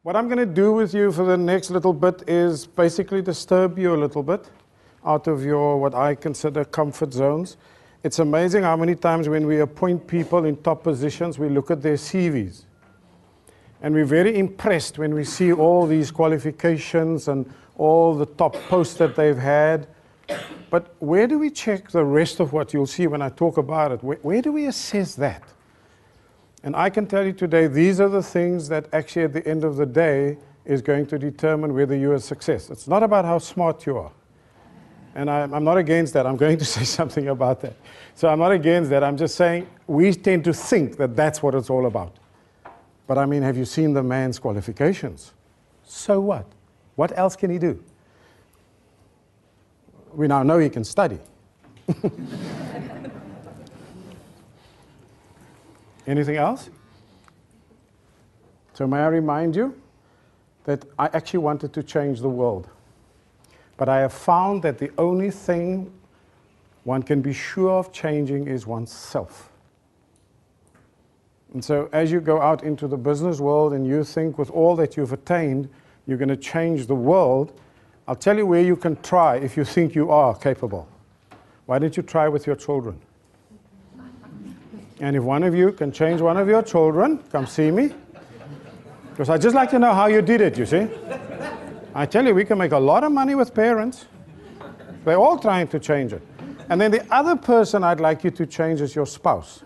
What I'm going to do with you for the next little bit is basically disturb you a little bit out of your, what I consider, comfort zones. It's amazing how many times when we appoint people in top positions, we look at their CVs. And we're very impressed when we see all these qualifications and all the top posts that they've had. But where do we check the rest of what you'll see when I talk about it? Where do we assess that? And I can tell you today, these are the things that actually at the end of the day is going to determine whether you're a success. It's not about how smart you are. And I'm not against that. I'm going to say something about that. So I'm not against that. I'm just saying we tend to think that that's what it's all about. But I mean, have you seen the man's qualifications? So what? What else can he do? We now know he can study. Anything else? So may I remind you that I actually wanted to change the world. But I have found that the only thing one can be sure of changing is oneself. And so as you go out into the business world and you think with all that you've attained, you're going to change the world, I'll tell you where you can try if you think you are capable. Why don't you try with your children? And if one of you can change one of your children, come see me. Because I'd just like to know how you did it, you see. I tell you, we can make a lot of money with parents. They're all trying to change it. And then the other person I'd like you to change is your spouse.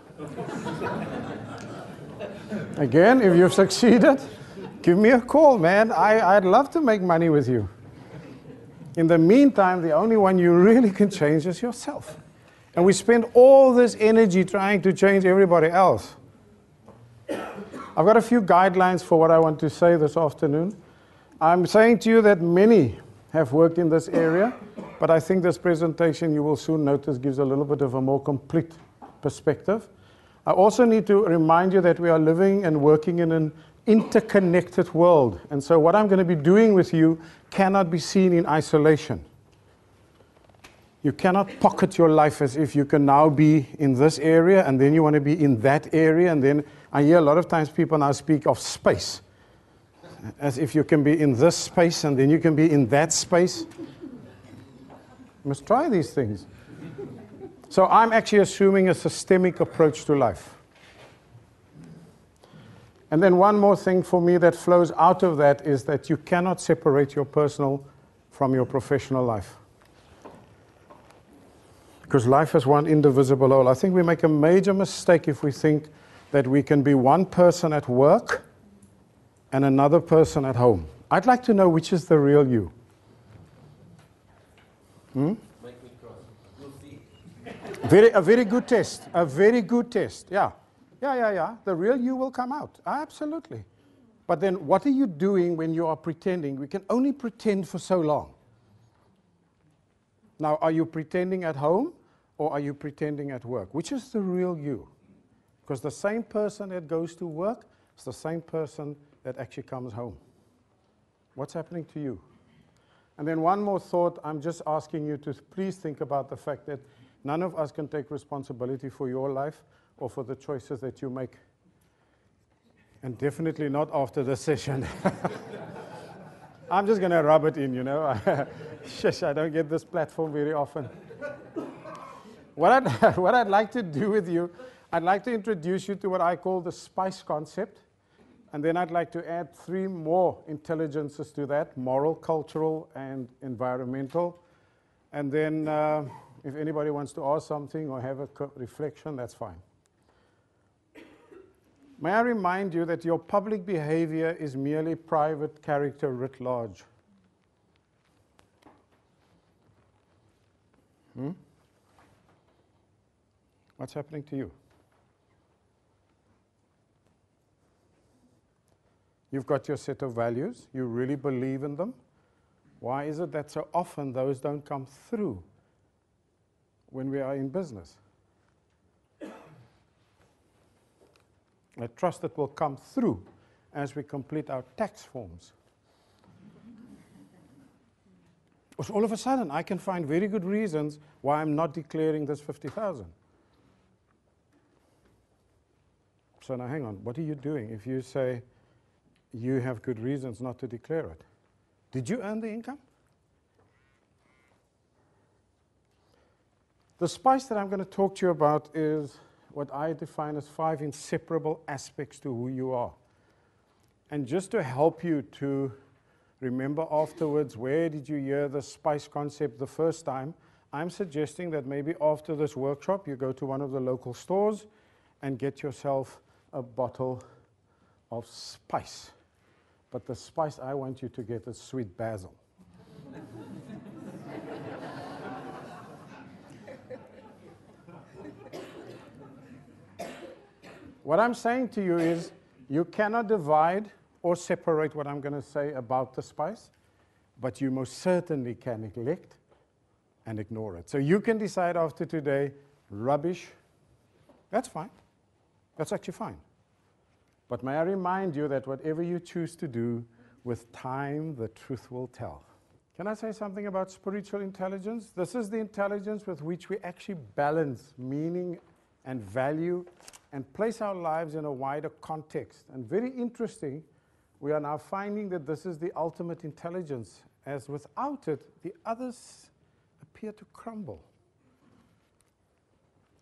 Again, if you've succeeded, give me a call, man. I'd love to make money with you. In the meantime, the only one you really can change is yourself. And we spend all this energy trying to change everybody else. I've got a few guidelines for what I want to say this afternoon. I'm saying to you that many have worked in this area, but I think this presentation, you will soon notice, gives a little bit of a more complete perspective. I also need to remind you that we are living and working in an interconnected world. And so what I'm going to be doing with you cannot be seen in isolation. You cannot pocket your life as if you can now be in this area and then you want to be in that area. And then I hear a lot of times people now speak of space, as if you can be in this space and then you can be in that space. You must try these things. So I'm actually assuming a systemic approach to life. And then one more thing for me that flows out of that is that you cannot separate your personal from your professional life. Because life is one indivisible whole. I think we make a major mistake if we think that we can be one person at work and another person at home. I'd like to know which is the real you. Make me cross. We'll see. A very good test. A very good test. Yeah. The real you will come out. Absolutely. But then what are you doing when you are pretending? We can only pretend for so long. Now, are you pretending at home or are you pretending at work? Which is the real you? Because the same person that goes to work is the same person that actually comes home. What's happening to you? And then one more thought, I'm just asking you to please think about the fact that none of us can take responsibility for your life or for the choices that you make. And definitely not after this session. I'm just going to rub it in, you know. Shush, I don't get this platform very often. What I'd like to do with you, I'd like to introduce you to what I call the SPICE concept. And then I'd like to add 3 more intelligences to that: moral, cultural, and environmental. And then if anybody wants to ask something or have a reflection, that's fine. May I remind you that your public behavior is merely private character writ large. What's happening to you? You've got your set of values. You really believe in them. Why is it that so often those don't come through when we are in business? I trust it will come through as we complete our tax forms. Because all of a sudden, I can find very good reasons why I'm not declaring this 50,000. So now hang on, what are you doing? If you say, you have good reasons not to declare it. Did you earn the income? The spice that I'm going to talk to you about is what I define as 5 inseparable aspects to who you are. And just to help you to remember afterwards, where did you hear the spice concept the first time, I'm suggesting that maybe after this workshop, you go to one of the local stores and get yourself a bottle of spice. But the spice I want you to get is sweet basil. What I'm saying to you is, you cannot divide or separate what I'm going to say about the spice, but you most certainly can neglect and ignore it. So you can decide after today, rubbish, that's fine. That's actually fine. But may I remind you that whatever you choose to do, with time, the truth will tell. Can I say something about spiritual intelligence? This is the intelligence with which we actually balance meaning and value and place our lives in a wider context. And very interesting, we are now finding that this is the ultimate intelligence, as without it, the others appear to crumble.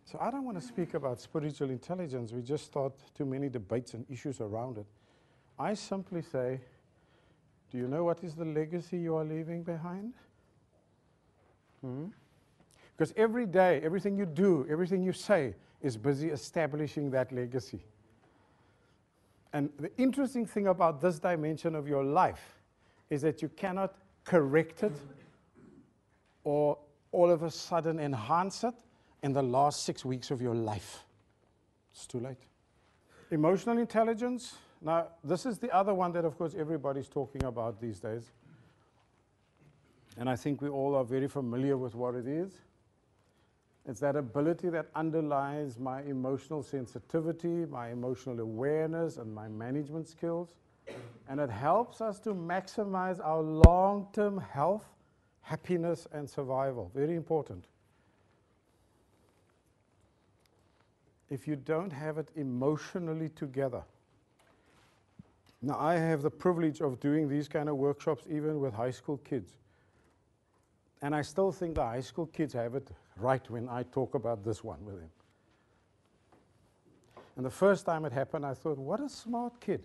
So I don't want to speak about spiritual intelligence. We just start too many debates and issues around it. I simply say, do you know what is the legacy you are leaving behind? Because every day, everything you do, everything you say is busy establishing that legacy. And the interesting thing about this dimension of your life is that you cannot correct it or all of a sudden enhance it in the last 6 weeks of your life. It's too late. Emotional intelligence. Now, this is the other one that, of course, everybody's talking about these days. And I think we all are very familiar with what it is. It's that ability that underlies my emotional sensitivity, my emotional awareness, and my management skills. And it helps us to maximize our long-term health, happiness, and survival. Very important. If you don't have it emotionally together. Now, I have the privilege of doing these kind of workshops even with high school kids. And I still think the high school kids have it right when I talk about this one with them. And the first time it happened, I thought, what a smart kid.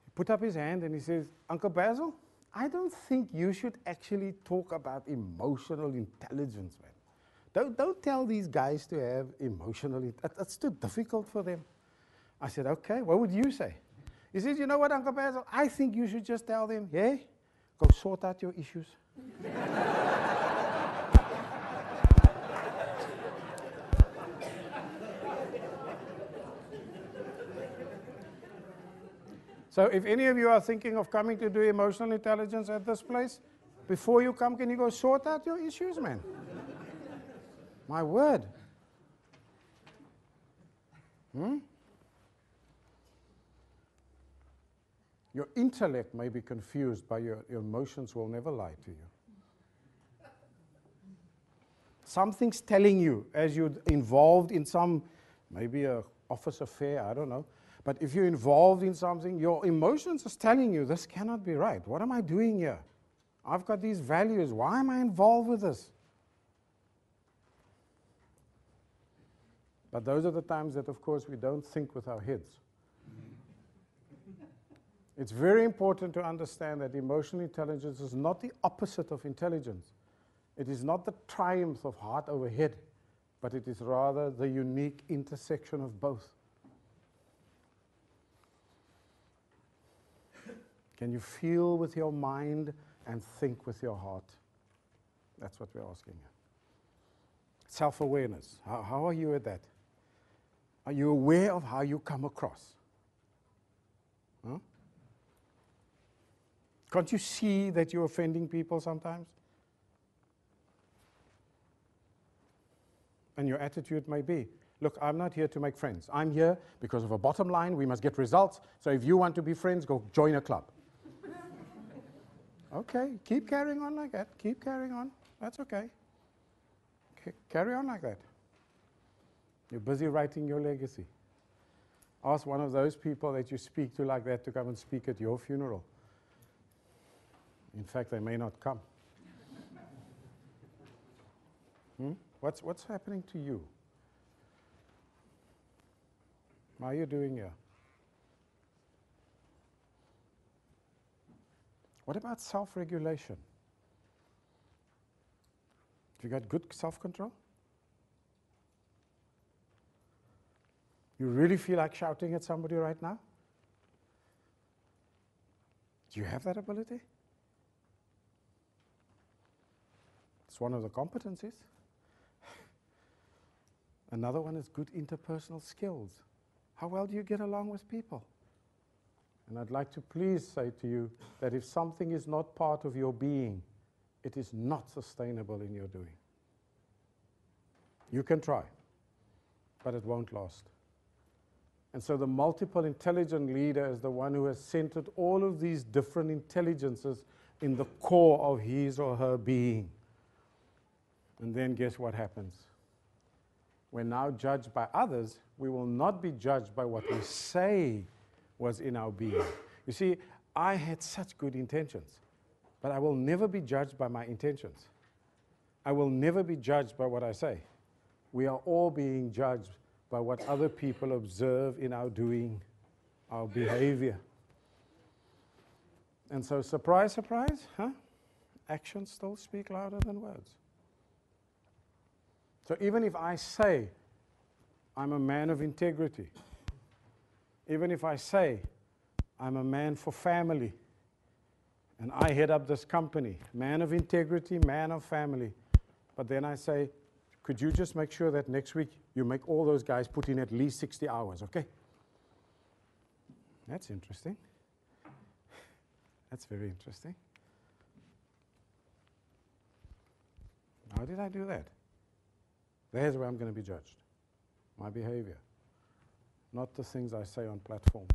He put up his hand and he says, Uncle Basil, I don't think you should actually talk about emotional intelligence, man. Don't tell these guys to have emotional intelligence. That's too difficult for them. I said, okay, what would you say? He says, you know what, Uncle Basil, I think you should just tell them, yeah, go sort out your issues. So if any of you are thinking of coming to do emotional intelligence at this place, before you come, can you go sort out your issues, man? My word. Your intellect may be confused, but your emotions will never lie to you. Something's telling you as you're involved in some, maybe a office affair, I don't know. But if you're involved in something, your emotions is telling you, this cannot be right. What am I doing here? I've got these values. Why am I involved with this? But those are the times that, of course, we don't think with our heads. It's very important to understand that emotional intelligence is not the opposite of intelligence. It is not the triumph of heart over head, but it is rather the unique intersection of both. Can you feel with your mind and think with your heart? That's what we're asking you. Self-awareness. How are you at that? Are you aware of how you come across? Huh? Can't you see that you're offending people sometimes? And your attitude may be, look, I'm not here to make friends. I'm here because of a bottom line. We must get results. So if you want to be friends, go join a club. Okay, keep carrying on like that. Keep carrying on. That's okay. Carry on like that. You're busy writing your legacy. Ask one of those people that you speak to like that to come and speak at your funeral. In fact, they may not come. What's happening to you? How are you doing here? What about self-regulation? Have you got good self-control? You really feel like shouting at somebody right now? Do you have that ability? It's one of the competencies. Another one is good interpersonal skills. How well do you get along with people? And I'd like to please say to you that if something is not part of your being, it is not sustainable in your doing. You can try, but it won't last. And so the multiple intelligent leader is the one who has centered all of these different intelligences in the core of his or her being. And then guess what happens? We're now judged by others. We will not be judged by what we say was in our being. You see, I had such good intentions, but I will never be judged by my intentions. I will never be judged by what I say. We are all being judged by what other people observe in our doing, our behavior. And so, surprise, surprise, actions still speak louder than words. So even if I say I'm a man of integrity, even if I say I'm a man for family, and I head up this company, man of integrity, man of family, but then I say, could you just make sure that next week you make all those guys put in at least 60 hours, okay? That's interesting. That's very interesting. How did I do that? There's where I'm going to be judged. My behavior. Not the things I say on platforms.